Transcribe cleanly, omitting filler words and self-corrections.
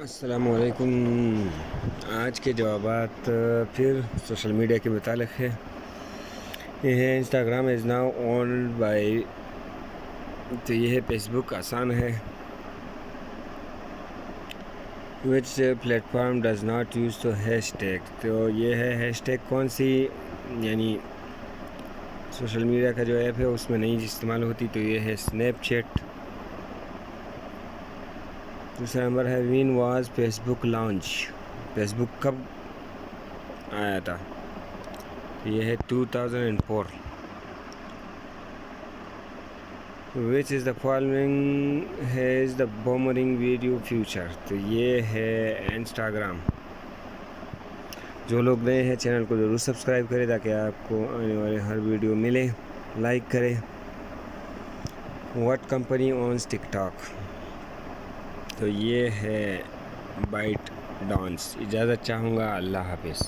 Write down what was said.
السلام علیکم۔ آج کے جوابات پھر سوشل میڈیا کے متعلق ہے۔ یہ ہے Instagram is now owned by, تو یہ ہے فیس بک آسان ہے۔ Which platform does not use تو ہیش ٹیگ، تو یہ ہے ہیش ٹیگ کون سی، یعنی سوشل میڈیا کا جو ایپ ہے اس میں نہیں استعمال ہوتی، تو یہ ہے اسنیپ چیٹ۔ دوسرا نمبر ہے when was Facebook launch, Facebook کب آیا تھا، یہ ہے 2004۔ Which is the following has the boomerang video feature, تو یہ ہے انسٹاگرام۔ جو لوگ نئے ہیں چینل کو ضرور سبسکرائب کریں تاکہ آپ کو آنے والے ہر ویڈیو ملے، لائک کریں۔ What company owns TikTok, تو یہ ہے بائٹ ڈانس۔ اجازت چاہوں گا، اللہ حافظ۔